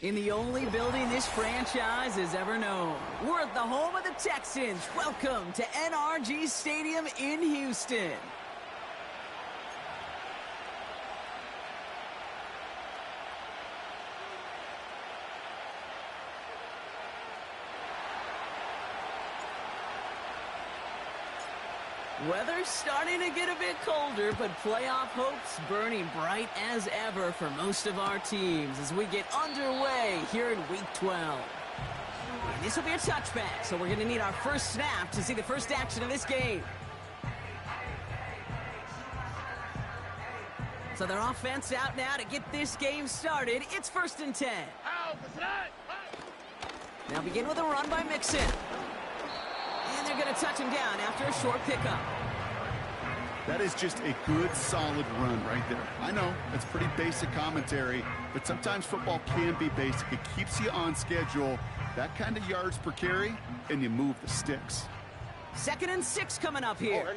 In the only building this franchise has ever known. We're at the home of the Texans. Welcome to NRG Stadium in Houston. Weather's starting to get a bit colder, but playoff hopes burning bright as ever for most of our teams as we get underway here in Week 12. And this will be a touchback, so we're going to need our first snap to see the first action of this game. So their offense out now to get this game started. It's 1st and 10. Now begin with a run by Mixon. And they're going to touch him down after a short pickup. That is just a good, solid run right there. I know, it's pretty basic commentary, but sometimes football can be basic. It keeps you on schedule, that kind of yards per carry, and you move the sticks. 2nd and 6 coming up here.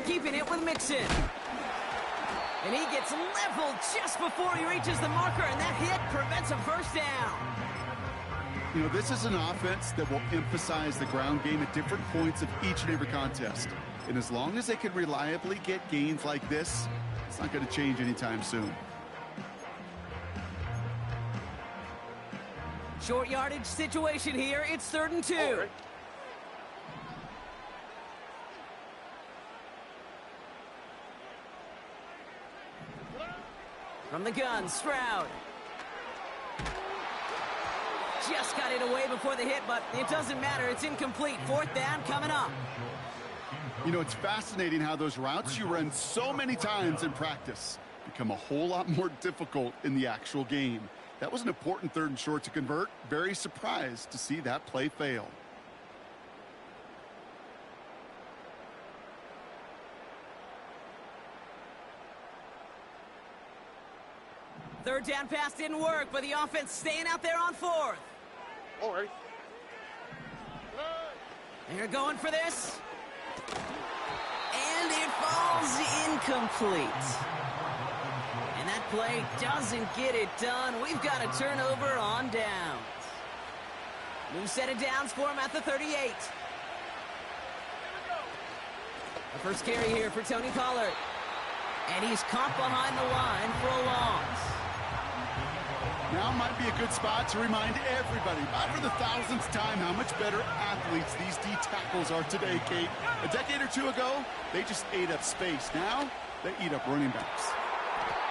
Keeping it with Mixon. And he gets leveled just before he reaches the marker, and that hit prevents a first down. You know, this is an offense that will emphasize the ground game at different points of each and every contest. And as long as they can reliably get gains like this, it's not going to change anytime soon. Short yardage situation here. It's 3rd and 2. From the gun, Stroud. Just got it away before the hit, but it doesn't matter. It's incomplete. 4th down coming up. You know, it's fascinating how those routes you run so many times in practice become a whole lot more difficult in the actual game. That was an important 3rd and short to convert. Very surprised to see that play fail. Third down pass didn't work, but the offense staying out there on 4th. All right. They're going for this. And it falls incomplete. And that play doesn't get it done. We've got a turnover on downs. New set of downs for him at the 38. The first carry here for Tony Pollard. And he's caught behind the line for a loss. Now might be a good spot to remind everybody, not for the 1000th time, how much better athletes these D tackles are today, Kate. A decade or two ago, they just ate up space. Now, they eat up running backs.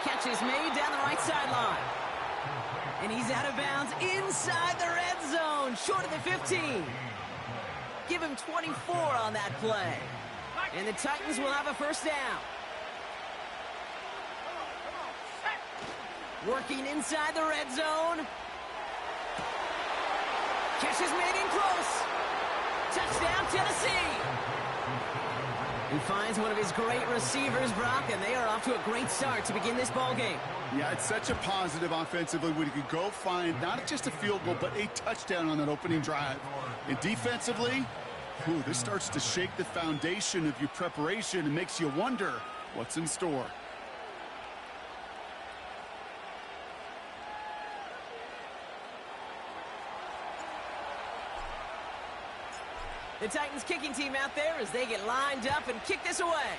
Catch is made down the right sideline. And he's out of bounds inside the red zone, short of the 15. Give him 24 on that play. And the Titans will have a first down. Working inside the red zone. Catch is made in close. Touchdown, Tennessee. He finds one of his great receivers, Brock, and they are off to a great start to begin this ball game. Yeah, it's such a positive offensively when you can go find not just a field goal, but a touchdown on that opening drive. And defensively, this starts to shake the foundation of your preparation and makes you wonder what's in store. The Titans kicking team out there as they get lined up and kick this away.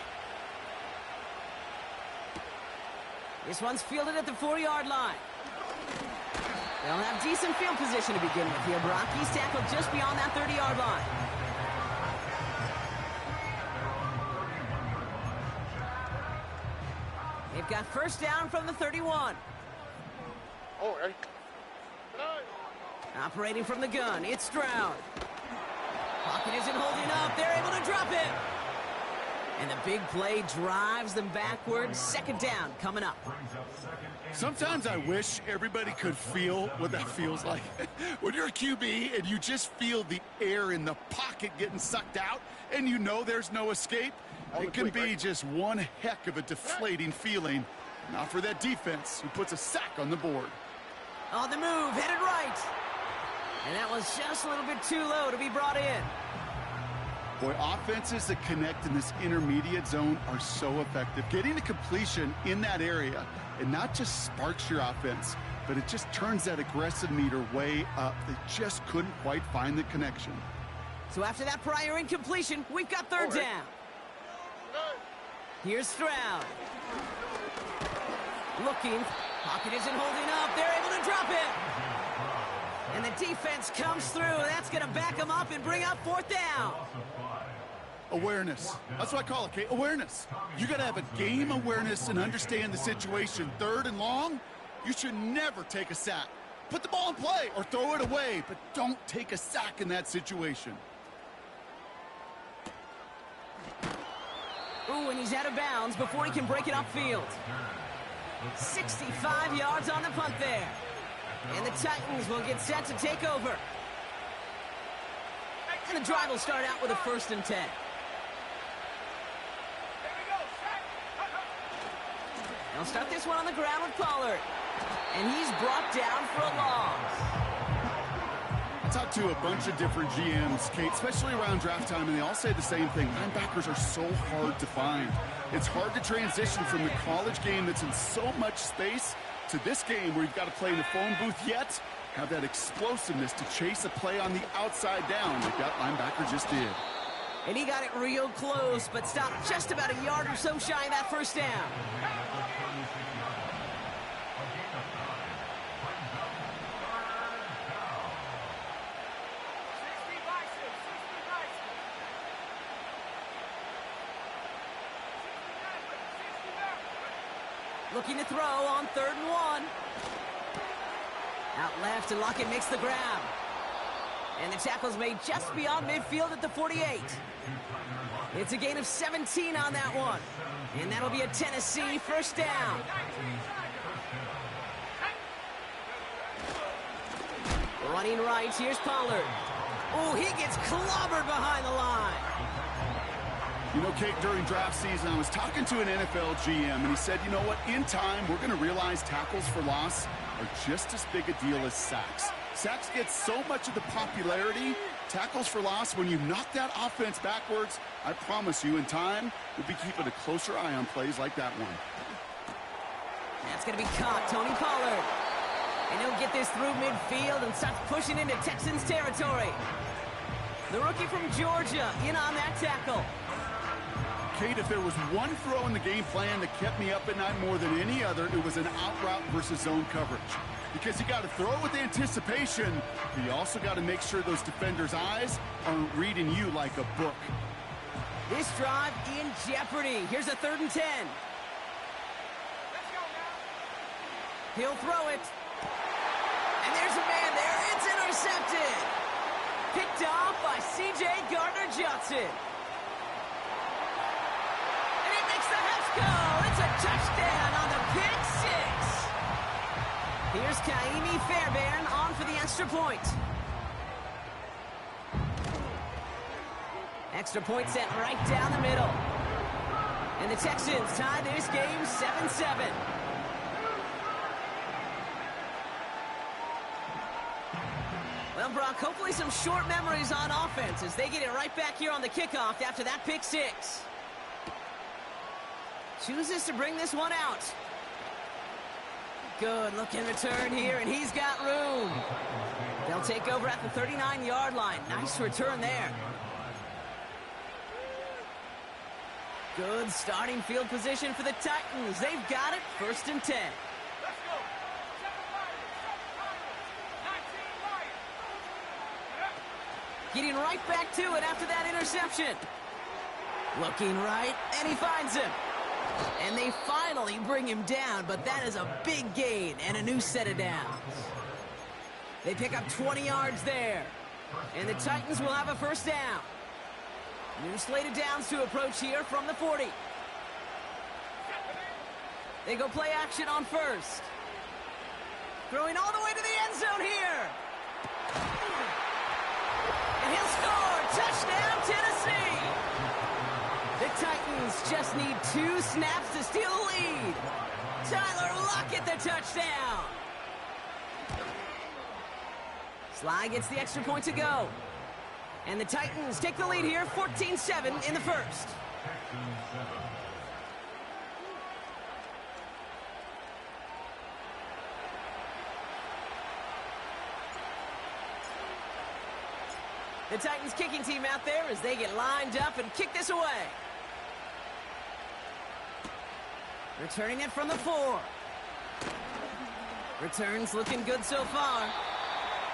This one's fielded at the 4-yard line. They'll have decent field position to begin with here, Brock. He's tackled just beyond that 30-yard line. They've got first down from the 31. All right. Operating from the gun, it's Stroud. Pocket isn't holding up. They're able to drop it. And the big play drives them backwards. 2nd down coming up. Sometimes I wish everybody could feel what that feels like. When you're a QB and you just feel the air in the pocket getting sucked out and you know there's no escape, it can be just one heck of a deflating feeling. Not for that defense who puts a sack on the board. On the move, headed right. And that was just a little bit too low to be brought in. Boy, offenses that connect in this intermediate zone are so effective. Getting a completion in that area, and not just sparks your offense, but it just turns that aggressive meter way up. They just couldn't quite find the connection. So after that prior incompletion, we've got third down. Here's Stroud. Looking. Pocket isn't holding up. They're able to drop it. And the defense comes through. That's going to back them up and bring up fourth down. Awareness. That's what I call it, Kate. Awareness. You got to have a game awareness and understand the situation. Third and long, you should never take a sack. Put the ball in play or throw it away, but don't take a sack in that situation. Ooh, and he's out of bounds before he can break it upfield. 65 yards on the punt there. And the Titans will get set to take over. And the drive will start out with a 1st and 10. They'll start this one on the ground with Pollard. And he's brought down for a loss. I talked to a bunch of different GMs, Kate, especially around draft time, and they all say the same thing. Linebackers are so hard to find. It's hard to transition from the college game that's in so much space to this game where you've got to play in the phone booth yet have that explosiveness to chase a play on the outside down like that linebacker just did. And he got it real close, but stopped just about a yard or so shy of that first down. Looking to throw on 3rd and 1. Out left, and Lockett makes the grab. And the tackle's made just beyond midfield at the 48. It's a gain of 17 on that one. And that'll be a Tennessee first down. Running right, here's Pollard. Oh, he gets clobbered behind the line. You know, Kate, during draft season, I was talking to an NFL GM, and he said, you know what, in time, we're going to realize tackles for loss are just as big a deal as sacks. Sacks get so much of the popularity. Tackles for loss, when you knock that offense backwards, I promise you, in time, we'll be keeping a closer eye on plays like that one. That's going to be caught, Tony Pollard. And he'll get this through midfield and starts pushing into Texans territory. The rookie from Georgia in on that tackle. Kate, if there was one throw in the game plan that kept me up at night more than any other, it was an out route versus zone coverage. Because you got to throw it with anticipation, but you also got to make sure those defenders' eyes aren't reading you like a book. This drive in jeopardy. Here's a 3rd and 10. He'll throw it. And there's a man there. It's intercepted. Picked off by C.J. Gardner-Johnson. It's a touchdown on the pick 6. Here's Kaimi Fairbairn on for the extra point. Extra point set right down the middle. And the Texans tie this game 7-7. Well, Brock, hopefully some short memories on offense as they get it right back here on the kickoff after that pick 6. Chooses to bring this one out. Good looking return here, and he's got room. They'll take over at the 39-yard line. Nice return there. Good starting field position for the Titans. They've got it, 1st and 10. Getting right back to it after that interception. Looking right, and he finds him. And they finally bring him down, but that is a big gain and a new set of downs. They pick up 20 yards there. And the Titans will have a first down. New slate of downs to approach here from the 40. They go play action on 1st. Throwing all the way to the end zone here. And he'll score. Touchdown, Tennessee. The Titans just need 2 snaps to steal the lead. Tyler Lockett, the touchdown. Sly gets the extra point to go. And the Titans take the lead here, 14-7 in the first. The Titans kicking team out there as they get lined up and kick this away. Returning it from the 4. Returns looking good so far.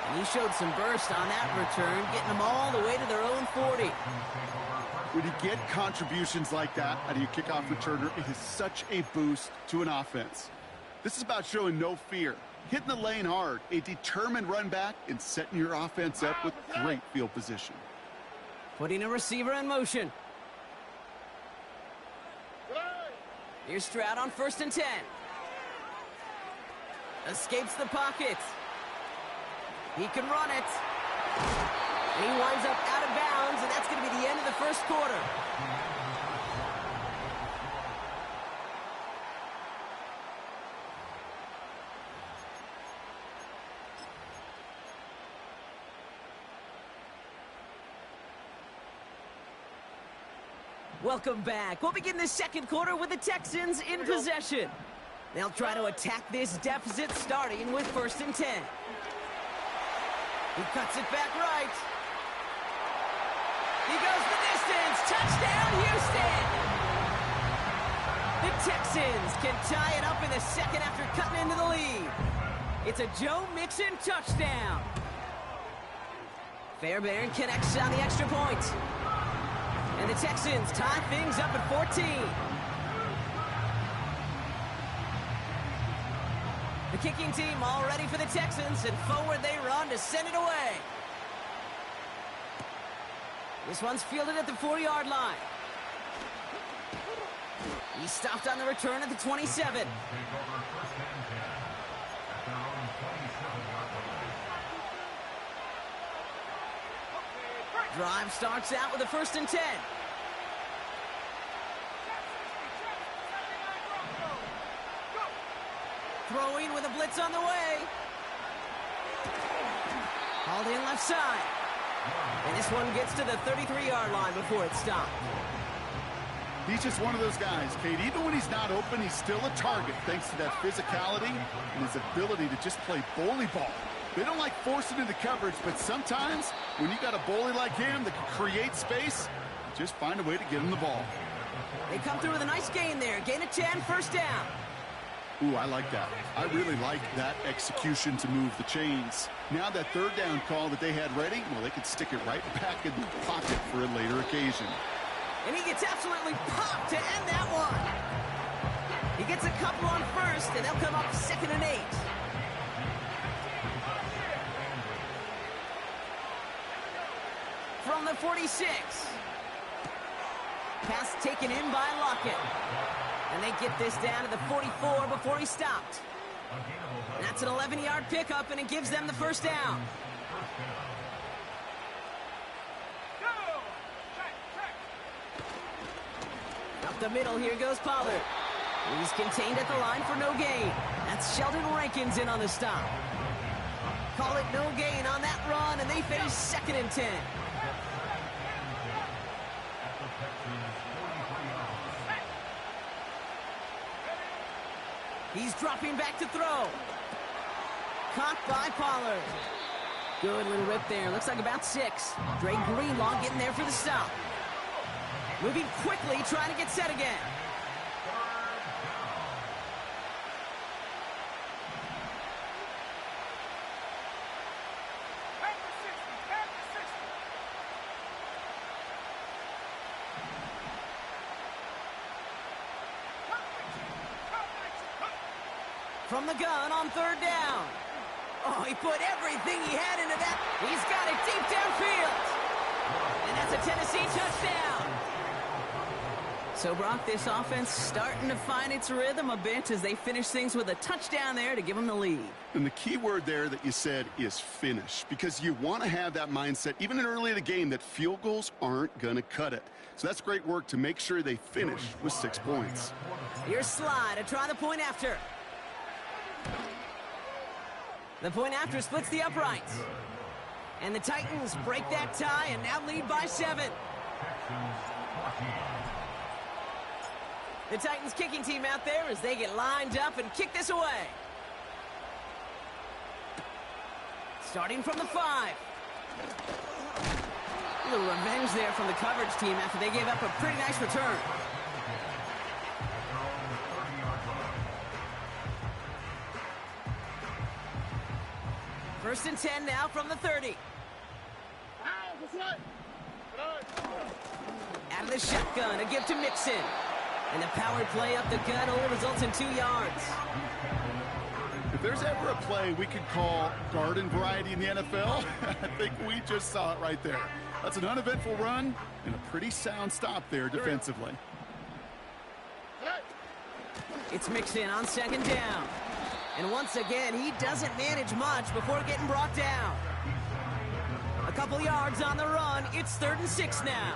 And he showed some burst on that return, getting them all the way to their own 40. When you get contributions like that out of your kickoff returner, it is such a boost to an offense. This is about showing no fear, hitting the lane hard, a determined run back, and setting your offense up with great field position. Putting a receiver in motion. Here's Stroud on 1st and 10. Escapes the pocket. He can run it. And he winds up out of bounds, and that's going to be the end of the first quarter. Welcome back. We'll begin the second quarter with the Texans in possession. They'll try to attack this deficit starting with 1st and 10. He cuts it back right. He goes the distance. Touchdown, Houston! The Texans can tie it up in the second after cutting into the lead. It's a Joe Mixon touchdown. Fairbairn connects on the extra point. And the Texans tie things up at 14. The kicking team all ready for the Texans, and forward they run to send it away. This one's fielded at the 40-yard line. He stopped on the return at the 27. Drive starts out with a 1st and 10. Throwing with a blitz on the way. Hauled in left side. And this one gets to the 33-yard line before it's stopped. He's just one of those guys, Kate. Even when he's not open, he's still a target thanks to that physicality and his ability to just play bully ball. They don't like forcing into coverage, but sometimes when you got a bully like him that can create space, just find a way to get him the ball. They come through with a nice gain there. Gain of 10, 1st down. Ooh, I like that. I really like that execution to move the chains. Now that 3rd down call that they had ready, well, they could stick it right back in the pocket for a later occasion. And he gets absolutely popped to end that one. He gets a couple on 1st, and they'll come up 2nd and 8. From the 46. Pass taken in by Lockett. And they get this down to the 44 before he stopped. And that's an 11-yard pickup, and it gives them the 1st down. Up the middle, here goes Pollard. He's contained at the line for no gain. That's Sheldon Rankins in on the stop. Call it no gain on that run, and they face 2nd and 10. He's dropping back to throw. Caught by Pollard. Good little rip there. Looks like about 6. Dre Greenlaw getting there for the stop. Moving quickly, trying to get set again. From the gun on 3rd down. Oh, he put everything he had into that. He's got it deep downfield. And that's a Tennessee touchdown. So, Brock, this offense starting to find its rhythm a bit as they finish things with a touchdown there to give them the lead. And the key word there that you said is finish, because you want to have that mindset, even in early in the game, that field goals aren't going to cut it. So that's great work to make sure they finish with 6 points. Here's Slide to try the point after. The point after splits the uprights. And the Titans break that tie and now lead by 7. The Titans kicking team out there as they get lined up and kick this away. Starting from the 5. A little revenge there from the coverage team after they gave up a pretty nice return. First and 10 now from the 30. Out of the shotgun, a give to Mixon. And the power play up the gut only results in 2 yards. If there's ever a play we could call garden variety in the NFL, I think we just saw it right there. That's an uneventful run and a pretty sound stop there defensively. It's Mixon on second down. And once again, he doesn't manage much before getting brought down. A couple yards on the run. It's 3rd and 6 now.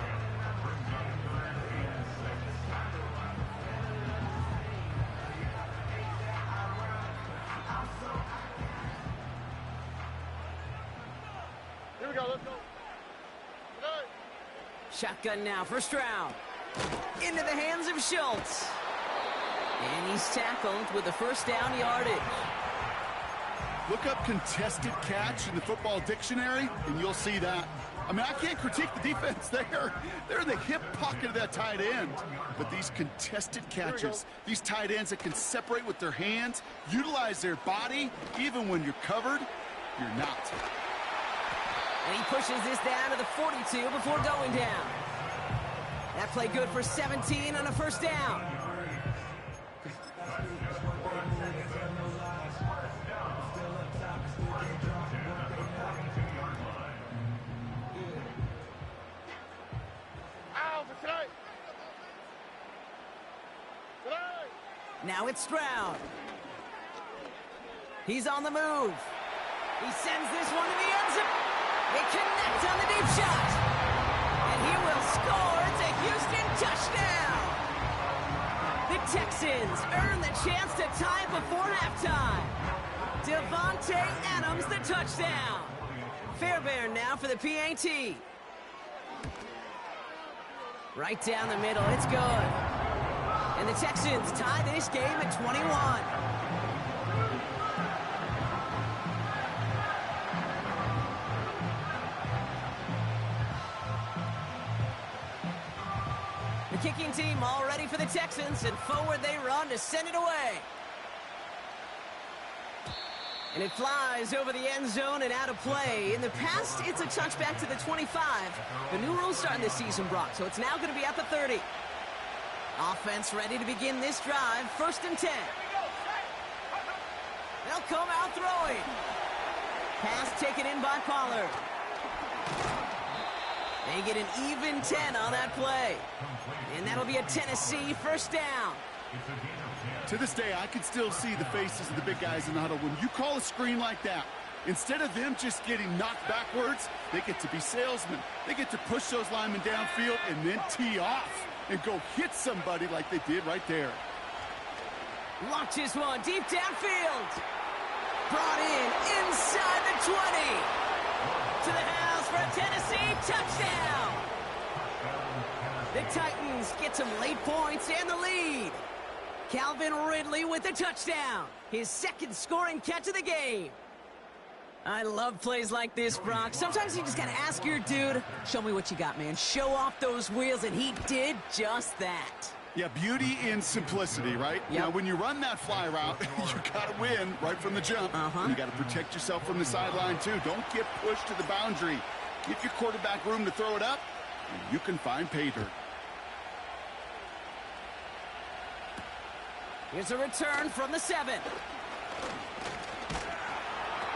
Here we go, let's go. Shotgun now, first round. Into the hands of Schultz. And he's tackled with a first down yardage. Look up contested catch in the football dictionary, and you'll see that. I mean, I can't critique the defense there. They're in the hip pocket of that tight end. But these contested catches, these tight ends that can separate with their hands, utilize their body, even when you're covered, you're not. And he pushes this down to the 42 before going down. That play good for 17 on a first down. Now it's Stroud. He's on the move. He sends this one to the end zone. They connect on the deep shot. And he will score. It's a Houston touchdown. The Texans earn the chance to tie before halftime. Devontae Adams, the touchdown. Fairbairn now for the PAT. Right down the middle. It's good. And the Texans tie this game at 21. The kicking team all ready for the Texans, and forward they run to send it away. And it flies over the end zone and out of play. In the past, it's a touchback to the 25. The new rule starting this season, Brock, so it's now going to be at the 30. Offense ready to begin this drive. 1st and 10. They'll come out throwing. Pass taken in by Pollard. They get an even 10 on that play. And that'll be a Tennessee first down. To this day, I can still see the faces of the big guys in the huddle. When you call a screen like that, instead of them just getting knocked backwards, they get to be salesmen. They get to push those linemen downfield and then tee off and go hit somebody like they did right there. Launches one deep downfield. Brought in inside the 20. To the house for a Tennessee touchdown. The Titans get some late points and the lead. Calvin Ridley with the touchdown. His second scoring catch of the game. I love plays like this, Brock. Sometimes you just got to ask your dude, show me what you got, man. Show off those wheels, and he did just that. Yeah, beauty in simplicity, right? Yep. Now, when you run that fly route, you got to win right from the jump. You got to protect yourself from the sideline, too. Don't get pushed to the boundary. Give your quarterback room to throw it up, and you can find pay dirt. Here's a return from the 7.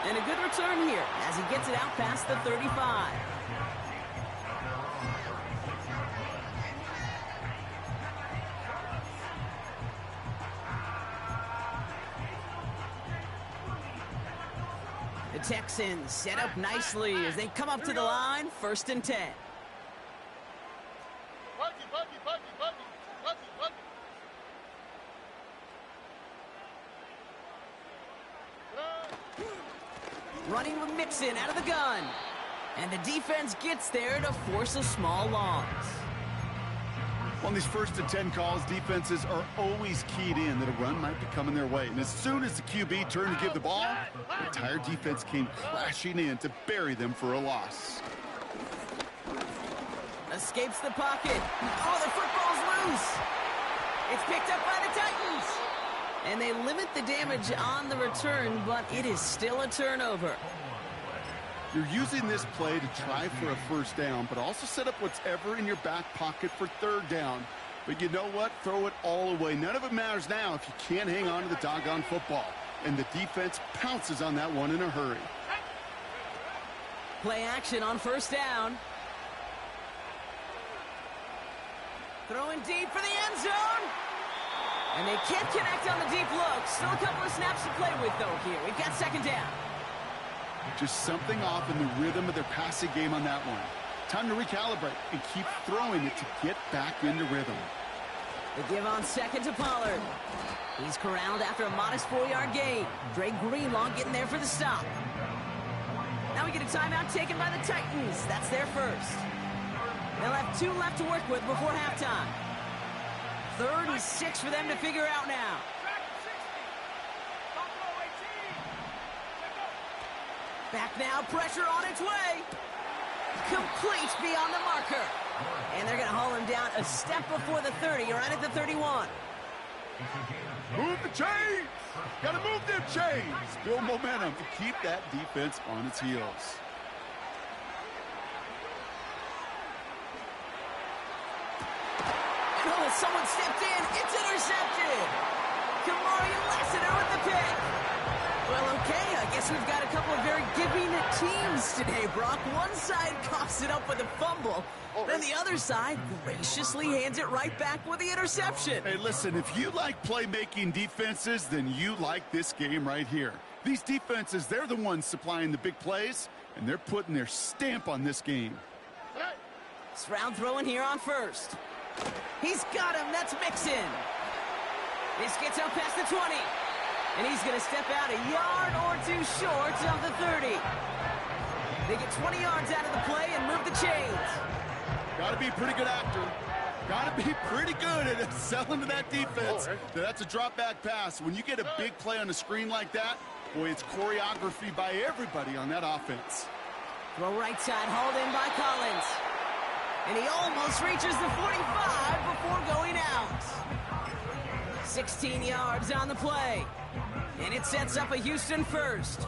And a good return here as he gets it out past the 35. The Texans set up nicely as they come up to the line. 1st and 10. Running with Mixon out of the gun. And the defense gets there to force a small loss. On these 1st and 10 calls, defenses are always keyed in that a run might be coming their way. And as soon as the QB turned to give the ball, the entire defense came crashing in to bury them for a loss. Escapes the pocket. Oh, the football's loose. It's picked up by the Titans. And they limit the damage on the return, but it is still a turnover. You're using this play to try for a first down, but also set up whatever in your back pocket for 3rd down. But you know what? Throw it all away. None of it matters now if you can't hang on to the doggone football. And the defense pounces on that one in a hurry. Play action on 1st down. Throwing deep for the end zone. And they can't connect on the deep look. Still a couple of snaps to play with, though, here. We've got 2nd down. Just something off in the rhythm of their passing game on that one. Time to recalibrate and keep throwing it to get back into rhythm. The give on 2nd to Pollard. He's corralled after a modest 4-yard gain. Dre Greenlaw getting there for the stop. Now we get a timeout taken by the Titans. That's their first. They'll have 2 left to work with before halftime. 3rd and 6 for them to figure out now. Back now, pressure on its way. Complete beyond the marker. And they're going to haul him down a step before the 30, right at the 31. Move the chains! Got to move them chains! Build momentum to keep that defense on its heels. Oh, someone stepped in. It's intercepted. Kamari Lassiter with the pick. Well, okay, I guess we've got a couple of very giving teams today, Brock. One side coughs it up with a fumble, then the other side graciously hands it right back with the interception. Hey, listen, if you like playmaking defenses, then you like this game right here. These defenses, they're the ones supplying the big plays, and they're putting their stamp on this game. Stroud throwing here on 1st. He's got him. That's Mixon. This gets out past the 20. And he's going to step out a yard or 2 short of the 30. They get 20 yards out of the play and move the chains. Got to be a pretty good actor. Got to be pretty good at selling to that defense. That's a drop back pass. When you get a big play on a screen like that, boy, it's choreography by everybody on that offense. Throw right side, hauled in by Collins. And he almost reaches the 45 before going out. 16 yards on the play. And it sets up a Houston first.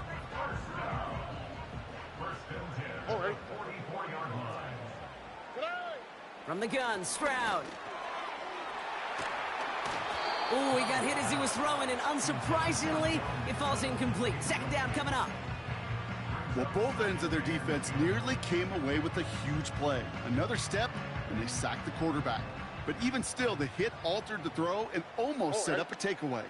From the gun, Stroud. Ooh, he got hit as he was throwing, and unsurprisingly, it falls incomplete. 2nd down coming up. Well, both ends of their defense nearly came away with a huge play. Another step, and they sacked the quarterback. But even still, the hit altered the throw and almost set up a takeaway.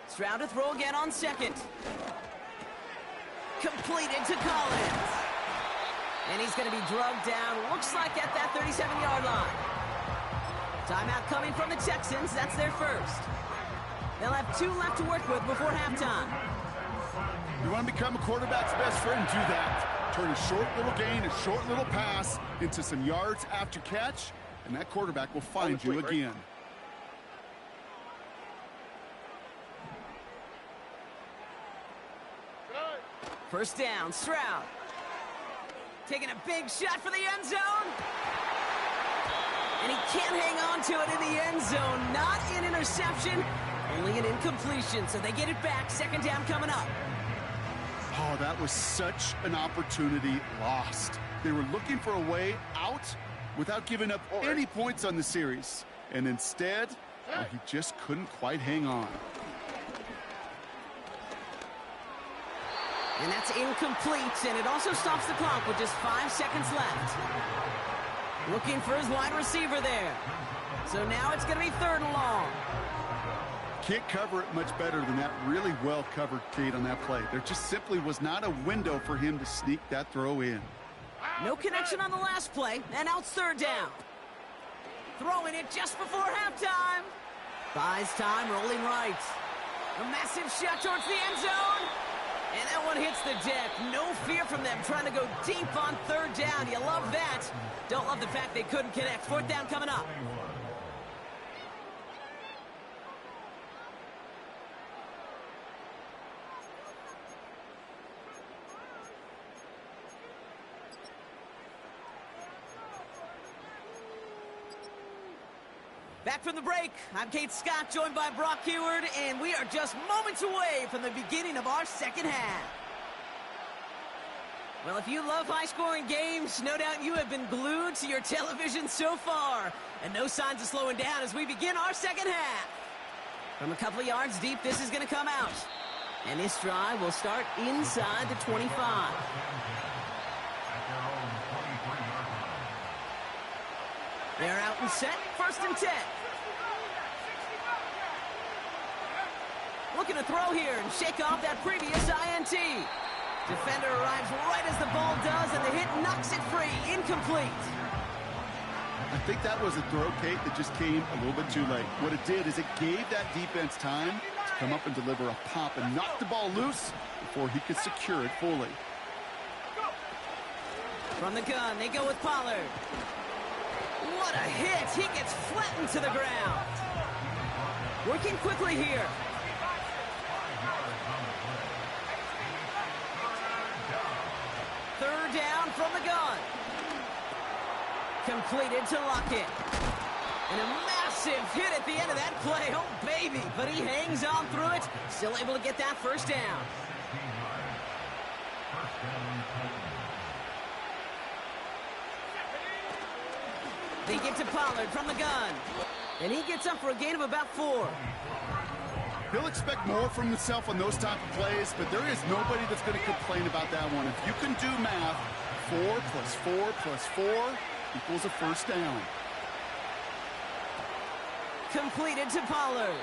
Stroud to throw again on 2nd. Completed to Collins. And he's going to be drugged down, looks like at that 37-yard line. Timeout coming from the Texans. That's their first. They'll have 2 left to work with before halftime. You want to become a quarterback's best friend, do that. Turn a short little gain, a short little pass into some yards after catch, and that quarterback will find you again. First down, Stroud. Taking a big shot for the end zone. And he can't hang on to it in the end zone. Not an interception, only an incompletion. So they get it back. 2nd down coming up. Oh, that was such an opportunity lost. They were looking for a way out without giving up any points on the series. And instead, he just couldn't quite hang on. And that's incomplete, and it also stops the clock with just 5 seconds left. Looking for his wide receiver there. So now it's going to be 3rd and long. can't cover it much better than that really well-covered gate on that play. There just simply was not a window for him to sneak that throw in. No connection on the last play, and now it's third down. Throwing it just before halftime. Buys time, rolling right. A massive shot towards the end zone. And that one hits the deck. No fear from them trying to go deep on third down. You love that. Don't love the fact they couldn't connect. Fourth down coming up. Back from the break, I'm Kate Scott, joined by Brock Heward, and we are just moments away from the beginning of our second half. Well, if you love high-scoring games, no doubt you have been glued to your television so far, and no signs of slowing down as we begin our second half. From a couple of yards deep, this is going to come out, and this drive will start inside the 25. They're out and set, 1st and 10. Looking to throw here and shake off that previous INT. Defender arrives right as the ball does, and the hit knocks it free. Incomplete. I think that was a throw, Kate, that just came a little bit too late. What it did is it gave that defense time to come up and deliver a pop and knock the ball loose before he could secure it fully. From the gun, they go with Pollard. What a hit! He gets flattened to the ground. Working quickly here. Third down from the gun. Completed to Lockett. And a massive hit at the end of that play. Oh, baby. But he hangs on through it. Still able to get that first down. They get to Pollard from the gun. And he gets up for a gain of about 4. He'll expect more from himself on those type of plays, but there is nobody that's going to complain about that one. If you can do math, 4 plus 4 plus 4 equals a first down. Completed to Pollard.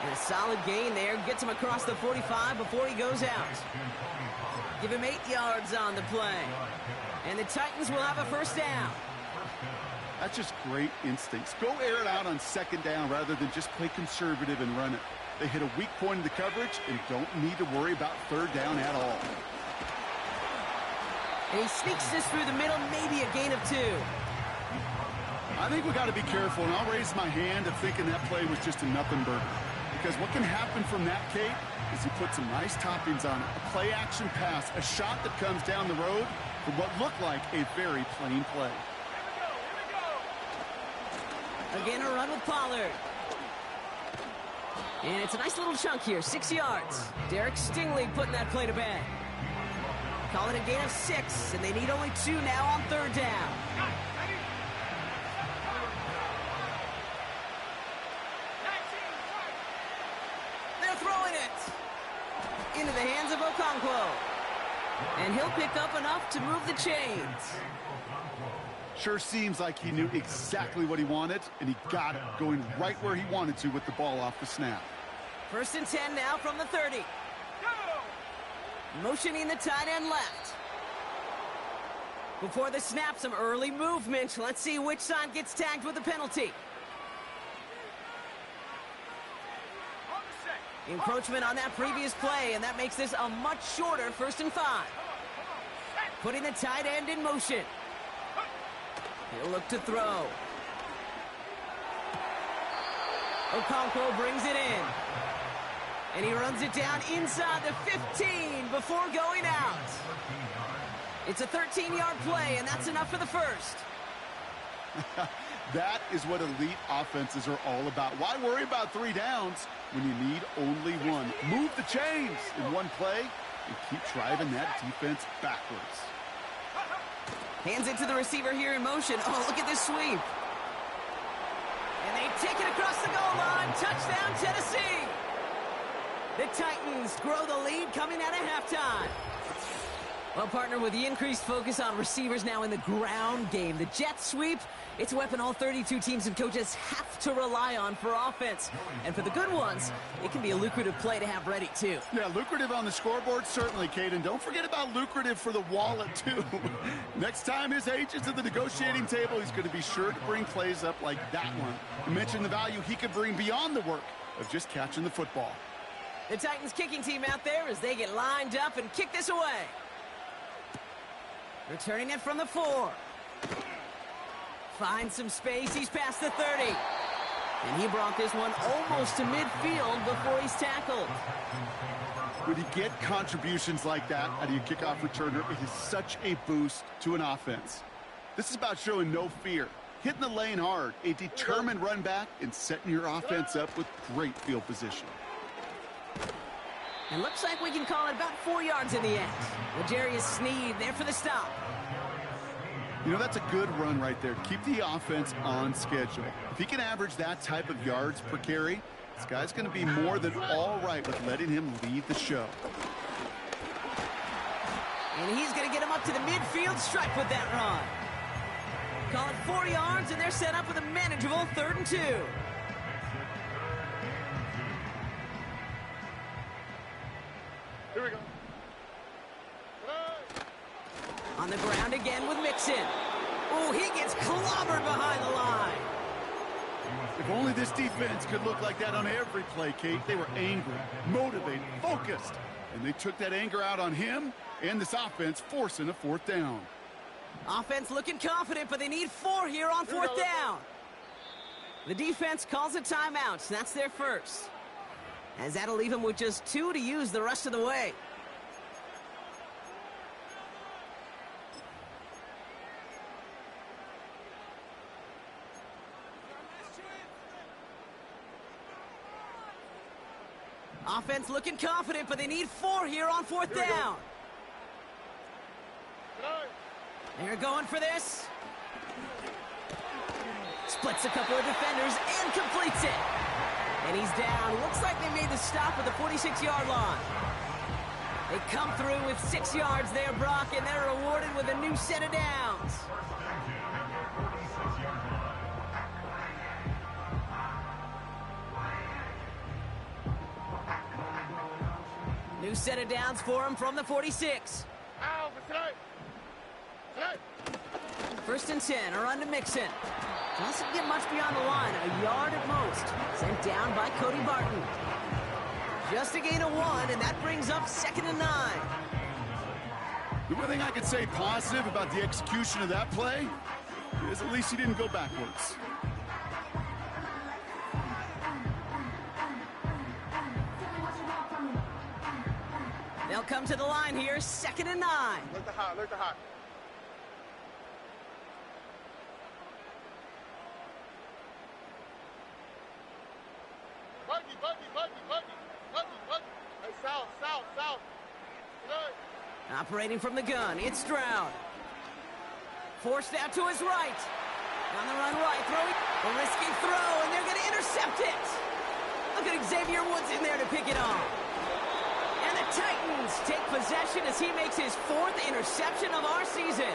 And a solid gain there. Gets him across the 45 before he goes out. Give him 8 yards on the play. And the Titans will have a first down. That's just great instincts. Go air it out on 2nd down rather than just play conservative and run it. They hit a weak point in the coverage and don't need to worry about 3rd down at all. And he sneaks this through the middle, maybe a gain of 2. I think we got to be careful, and I'll raise my hand of thinking that play was just a nothing burger. Because what can happen from that, Kate, is he put some nice toppings on it. A play-action pass, a shot that comes down the road for what looked like a very plain play. Again, a run with Pollard. And it's a nice little chunk here, 6 yards. Derek Stingley putting that play to bed. Call it a gain of 6, and they need only 2 now on 3rd down. They're throwing it into the hands of Okonkwo. And he'll pick up enough to move the chains. Sure seems like he knew exactly what he wanted, and he got it, going right where he wanted to with the ball off the snap. 1st and 10 now from the 30. Motioning the tight end left. Before the snap, some early movement. Let's see which side gets tagged with a penalty. Encroachment on that previous play, and that makes this a much shorter 1st and 5. Putting the tight end in motion. He'll look to throw. Okonkwo brings it in. And he runs it down inside the 15 before going out. It's a 13-yard play, and that's enough for the first. That is what elite offenses are all about. Why worry about 3 downs when you need only 1? Move the chains in one play and keep driving that defense backwards. Hands it to the receiver here in motion. Oh, look at this sweep. And they take it across the goal line. Touchdown, Tennessee. The Titans grow the lead coming out of halftime. Well, partner, with the increased focus on receivers now in the ground game, the jet sweep, it's a weapon all 32 teams and coaches have to rely on for offense. And for the good ones, it can be a lucrative play to have ready, too. Yeah, lucrative on the scoreboard, certainly, Caden. Don't forget about lucrative for the wallet, too. Next time his agent's at the negotiating table, he's going to be sure to bring plays up like that one. You mentioned the value he could bring beyond the work of just catching the football. The Titans kicking team out there as they get lined up and kick this away. Returning it from the 4. Finds some space. He's past the 30. And he brought this one almost to midfield before he's tackled. When you get contributions like that out of your kickoff returner, it is such a boost to an offense. This is about showing no fear, hitting the lane hard, a determined run back, and setting your offense up with great field position. And looks like we can call it about 4 yards in the end. L'Jarius Sneed there for the stop. You know, that's a good run right there. Keep the offense on schedule. If he can average that type of yards per carry, this guy's going to be more than all right with letting him lead the show. And he's going to get him up to the midfield stripe with that run. Call it 4 yards, and they're set up with a manageable 3rd and 2. Here we go. On the ground again with Mixon. Oh, he gets clobbered behind the line. If only this defense could look like that on every play, Kate. They were angry, motivated, focused. And they took that anger out on him and this offense, forcing a 4th down. Offense looking confident, but they need 4 here on 4th down. The defense calls a timeout. That's their first. As that'll leave them with just 2 to use the rest of the way. Offense looking confident, but they need 4 here on 4th down. They're going for this. Splits a couple of defenders and completes it. And he's down. Looks like they made the stop at the 46-yard line. They come through with 6 yards there, Brock, and they're rewarded with a new set of downs. New set of downs for him from the 46. First and 10, a run to Mixon. Doesn't get much beyond the line, a yard at most. Sent down by Cody Barton. Just a gain of 1, and that brings up 2nd and 9. The one thing I could say positive about the execution of that play is at least he didn't go backwards. They'll come to the line here, 2nd and 9. Look the hot, look the hot. Buggy. Hey, south. Operating from the gun, it's Stroud. Forced out to his right. On the run right, throwing a risky throw, and they're going to intercept it. Look at Xavier Woods in there to pick it off. And the Titans take possession as he makes his 4th interception of our season.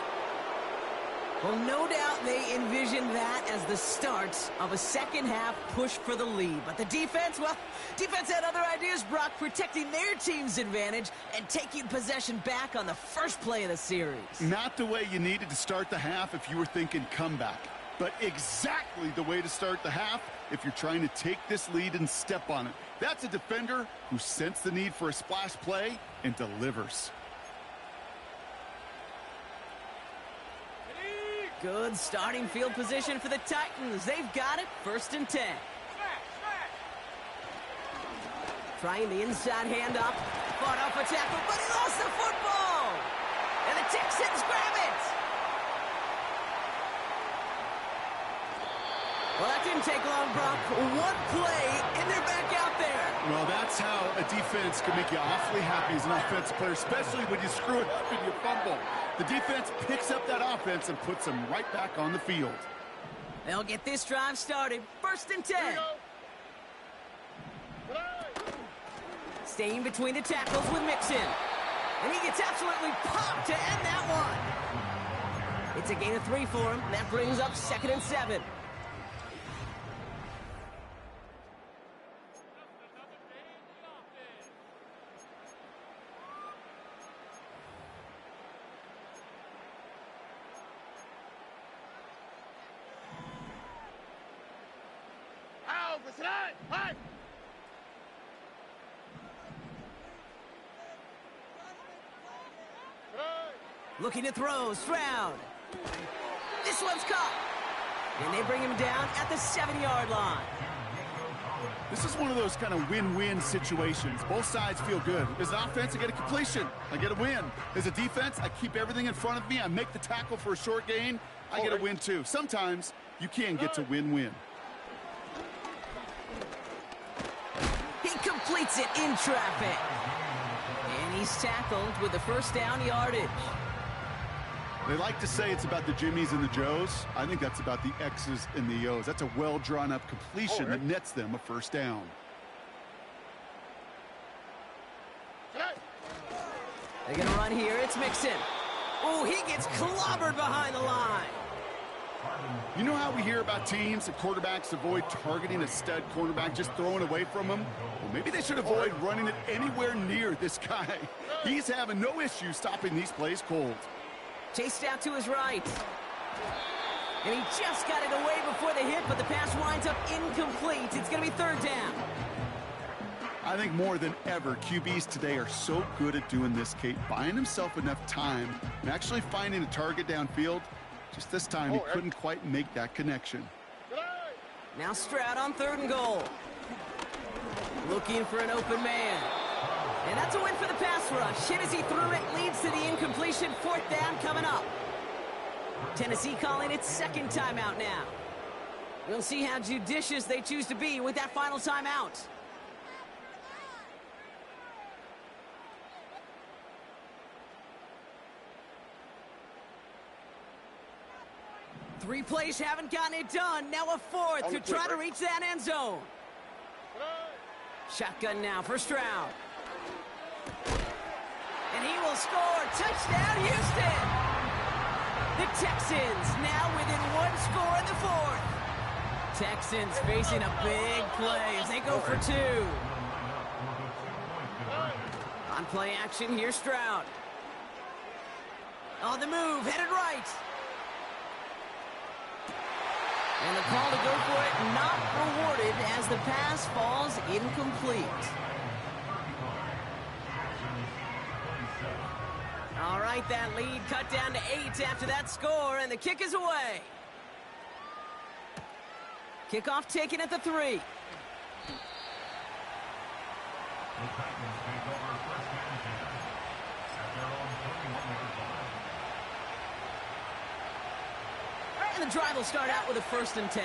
Well, no doubt they envisioned that as the start of a second-half push for the lead. But the defense, well, defense had other ideas, Brock, protecting their team's advantage and taking possession back on the first play of the series. Not the way you needed to start the half if you were thinking comeback, but exactly the way to start the half if you're trying to take this lead and step on it. That's a defender who sensed the need for a splash play and delivers. Good starting field position for the Titans. They've got it, 1st and 10. Trying the inside handoff. Fought off a tackle, but he lost the football. And the Texans grab it. Well, that didn't take long, Brock. 1 play, and they're back out there. Well, that's how a defense can make you awfully happy as an offensive player, especially when you screw it up and you fumble. The defense picks up that offense and puts them right back on the field. They'll get this drive started. 1st and 10. Staying between the tackles with Mixon. And he gets absolutely popped It's a gain of 3 for him. That brings up 2nd and 7. Looking to throw, Stroud. This one's caught. And they bring him down at the 7-yard line. This is one of those kind of win-win situations. Both sides feel good. As an offense, I get a completion. I get a win. As a defense, I keep everything in front of me. I make the tackle for a short gain. I get a win, too. Sometimes you can get to win-win. He completes it in traffic. And he's tackled with the first down yardage. They like to say it's about the Jimmies and the Joes. I think that's about the X's and the O's. That's a well-drawn-up completion that nets them a first down. They're going to run here. It's Mixon. Oh, he gets clobbered behind the line. You know how we hear about teams and quarterbacks avoid targeting a stud cornerback, just throwing away from him? Well, maybe they should avoid running it anywhere near this guy. He's having no issue stopping these plays cold. Chased out to his right. And he just got it away before the hit, but the pass winds up incomplete. It's going to be 3rd down. I think more than ever, QBs today are so good at doing this, Kate, buying himself enough time and actually finding a target downfield. Just this time, he couldn't quite make that connection. Now Stroud on 3rd and goal. Looking for an open man. And that's a win for the pass rush. Hit as he threw it, leads to the incompletion. 4th down coming up. Tennessee calling its 2nd timeout now. We'll see how judicious they choose to be with that final timeout. Three plays haven't gotten it done. Now a 4th to try to reach that end zone. Shotgun now for Stroud. And he will score. Touchdown, Houston! The Texans now within 1 score in the 4th. Texans facing a big play as they go for 2. On play action, here's Stroud. On the move, headed right. And the call to go for it not rewarded as the pass falls incomplete. All right, that lead cut down to 8 after that score, and the kick is away. Kickoff taken at the 3. And the drive will start out with a 1st and 10.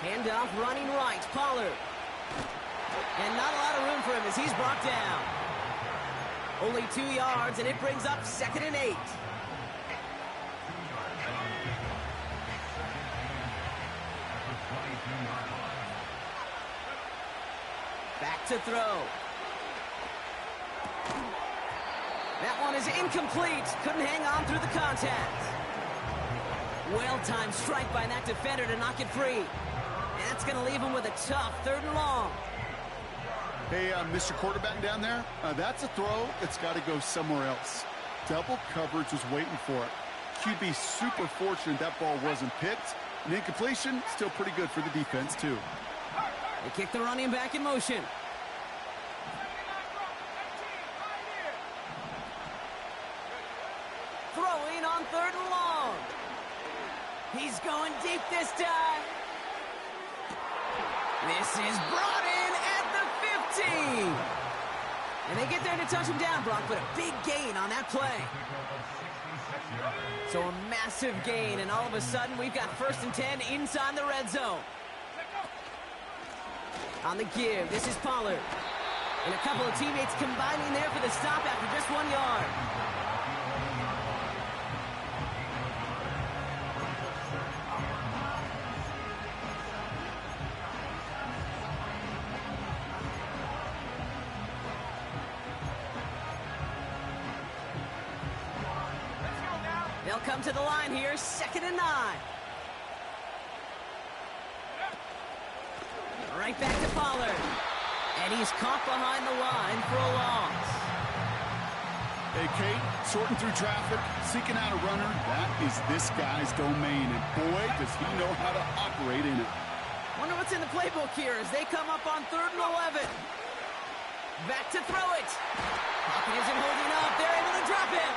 Handoff running right, Pollard. And not a lot of room for him as he's brought down. Only 2 yards, and it brings up 2nd and 8. Back to throw. That one is incomplete. Couldn't hang on through the contact. Well-timed strike by that defender to knock it free. And that's going to leave him with a tough 3rd and long. Hey, Mr. Quarterback down there, that's a throw that's got to go somewhere else. Double coverage was waiting for it. QB super fortunate that ball wasn't picked. An incompletion, still pretty good for the defense, too. They kick the running back in motion. Throwing on 3rd and long. He's going deep this time. This is brought in at the 15. And they get there to touch him down, Brock, but a big gain on that play. So a massive gain, and all of a sudden we've got 1st and 10 inside the red zone. On the give, this is Pollard. And a couple of teammates combining there for the stop after just 1 yard. They'll come to the line here, 2nd and 9. Right back to Pollard. And he's caught behind the line for a loss. Hey, Kate, sorting through traffic, seeking out a runner, that is this guy's domain. And boy, does he know how to operate in it. Wonder what's in the playbook here as they come up on 3rd and 11. Back to throw it. Pocket isn't holding up. They're able to drop it.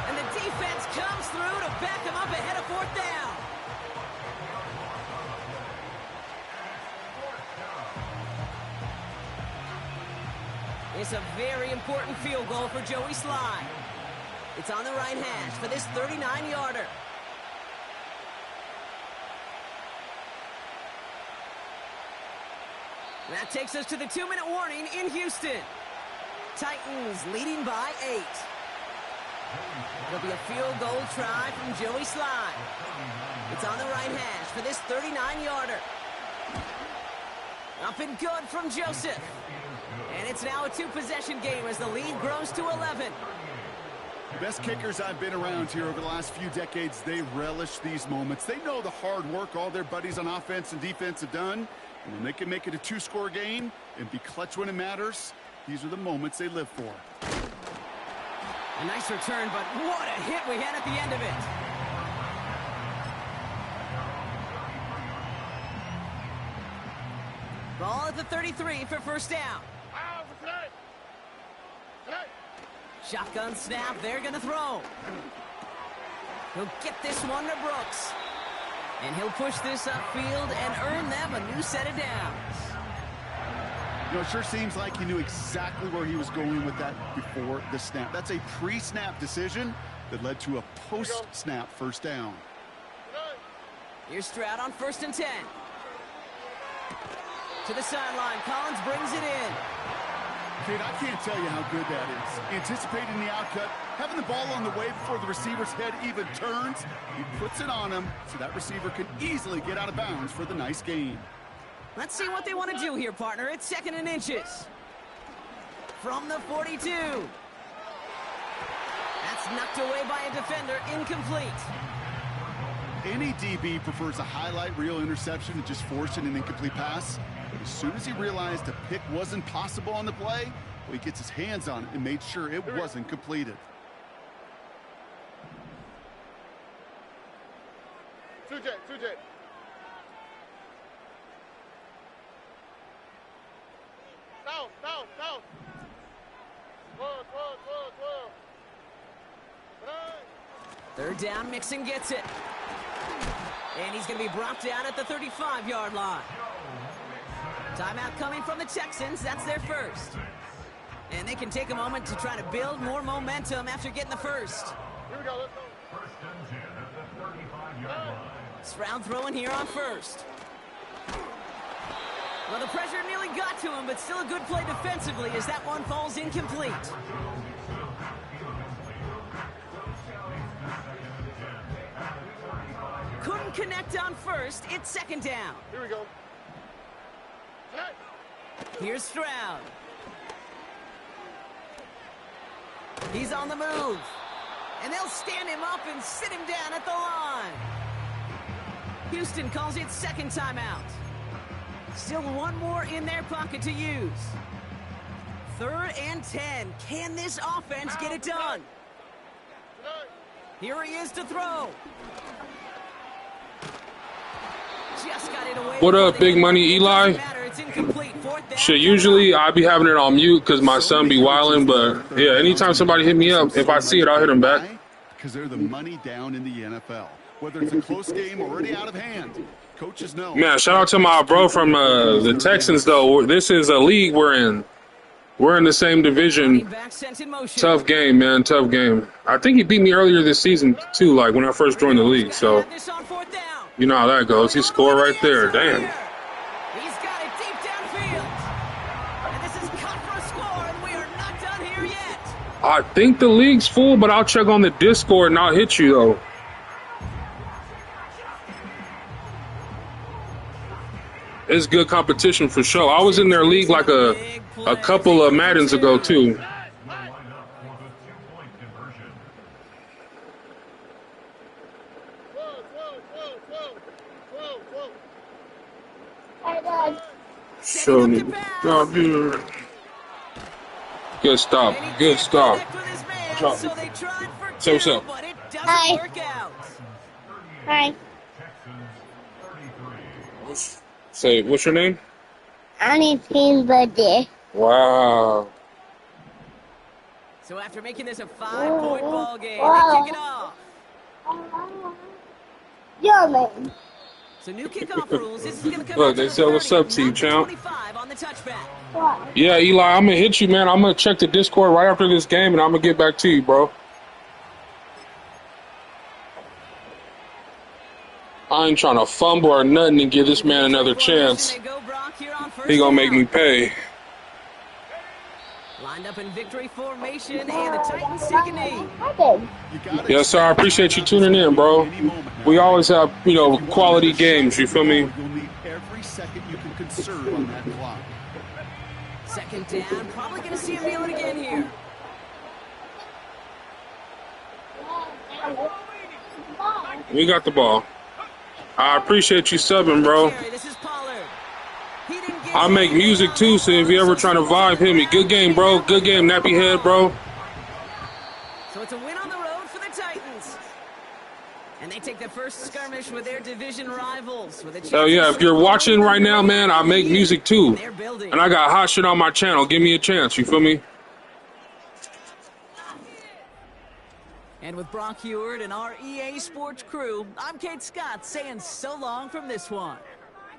And the defense comes through to back him up ahead of 4th down. It's a very important field goal for Joey Sly. It's on the right hash for this 39-yarder. That takes us to the 2-minute warning in Houston. Titans leading by 8. It'll be a field goal try from Joey Sly. It's on the right hash for this 39-yarder. Up and good from Joseph. And it's now a 2-possession game as the lead grows to 11. Best kickers I've been around here over the last few decades, they relish these moments. They know the hard work all their buddies on offense and defense have done. And when they can make it a 2-score game and be clutch when it matters, these are the moments they live for. A nice return, but what a hit we had at the end of it. Ball at the 33 for 1st down. Shotgun snap, they're going to throw. He'll get this one to Brooks. And he'll push this upfield and earn them a new set of downs. You know, it sure seems like he knew exactly where he was going with that before the snap. That's a pre-snap decision that led to a post-snap 1st down. Here's Stroud on 1st and 10. To the sideline, Collins brings it in. Kate, I can't tell you how good that is. Anticipating the outcut, having the ball on the way before the receiver's head even turns, he puts it on him so that receiver can easily get out of bounds for the nice gain. Let's see what they want to do here, partner. It's 2nd and inches. From the 42. That's knocked away by a defender, incomplete. Any DB prefers a highlight reel interception to just forcing an incomplete pass. But as soon as he realized a pick wasn't possible on the play, well, he gets his hands on it and made sure it wasn't completed. Two jet. Down. 12. 3rd down, Mixon gets it. And he's going to be brought down at the 35-yard line. Timeout coming from the Texans. That's their first. And they can take a moment to try to build more momentum after getting the first. Here we go, let's go. Stroud throwing here on 1st. Well, the pressure nearly got to him, but still a good play defensively as that one falls incomplete. Couldn't connect on 1st. It's 2nd down. Here we go. Here's Stroud. He's on the move. And they'll stand him up and sit him down at the line. Houston calls it 2nd timeout. Still one more in their pocket to use. 3rd and 10. Can this offense get it done? Here he is to throw. Just got it away. What up, Big Money Eli? Shit, usually I be having it on mute because my son be wilding, but yeah, anytime somebody hit me up, if I see it, I'll hit him back. Because they're the money down in the NFL. Whether it's a close game or already out of hand, coaches know. Man, shout out to my bro from the Texans, though. This is a league we're in. We're in the same division. Tough game, man. Tough game. I think he beat me earlier this season, too, like when I first joined the league. So, you know how that goes. He scored right there. Damn. He's got it deep downfield. And this is cut for a score, and we are not done here yet. I think the league's full, but I'll check on the Discord and I'll hit you, though. It's good competition for sure. I was in their league like a couple of Maddens ago, too. Show me. Stop here. Good stop. Good stop. So they tried for Say what's two, up. but it doesn't Hi. work out. Hi, Say, what's your name? Annie's birthday. Wow. So after making this a 5-point ball game, Wow. they kick it off. German. So new kickoff rules. This is going to come Look, out to they the said, 30, what's up to you, not the champ? 25 on the touchback. What? Yeah, Eli, I'm going to hit you, man. I'm going to check the Discord right after this game, and I'm going to get back to you, bro. I ain't trying to fumble or nothing to give this man another chance. They go Brock here on first He going to make down. me pay. Lined up in victory formation, and the Titans take a knee. Happened. You gotta Yes, sir. I appreciate you tuning in, bro. We always have, quality games, you feel me? You'll need every second you can conserve on that clock. Second down, probably going to see him nail it again here. We got the ball. I appreciate you subbing, bro. This is Pollard. He didn't get I make music too, so if you ever trying to vibe, hit me. Good game, bro. Good game, nappy head, bro. So it's a win on the road for the Titans. And they take the first skirmish with their division rivals. With a chance Hell yeah, if you're watching right now, man, I make music too. They're building. And I got hot shit on my channel. Give me a chance, you feel me? And with Brock Heward and our EA Sports crew, I'm Kate Scott saying so long from this one.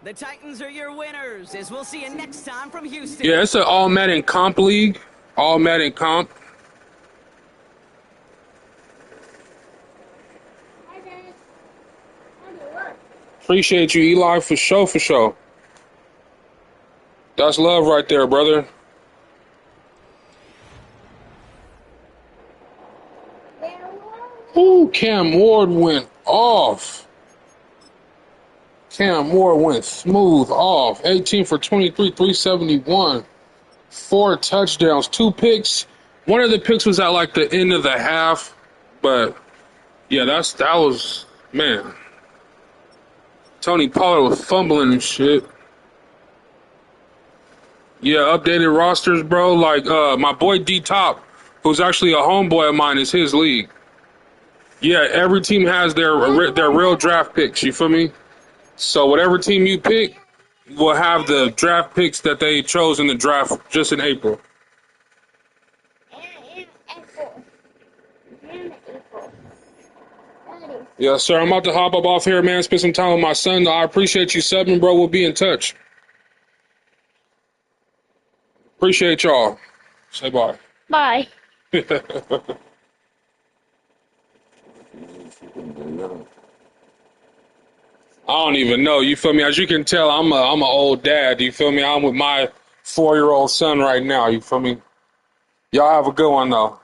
The Titans are your winners, as we'll see you next time from Houston. Yeah, it's an all Madden comp league. All Madden comp. Appreciate you, Eli, for sure, for sure. That's love right there, brother. Ooh, Cam Ward went off. Cam Ward went smooth off. 18 for 23, 371. 4 touchdowns, 2 picks. One of the picks was at like the end of the half, but yeah, that was, man. Tony Pollard was fumbling and shit. Yeah, updated rosters, bro. Like my boy D Top, who's actually a homeboy of mine, is his league. Yeah, every team has their real draft picks. You feel me? So whatever team you pick will have the draft picks that they chose in the draft just in April. Yeah, sir. I'm about to hop up off here, man. Spend some time with my son. I appreciate you subbing, bro. We'll be in touch. Appreciate y'all. Say bye. Bye. I don't even know. You feel me? As you can tell, I'm an old dad. You feel me? I'm with my 4-year-old son right now. You feel me? Y'all have a good one, though.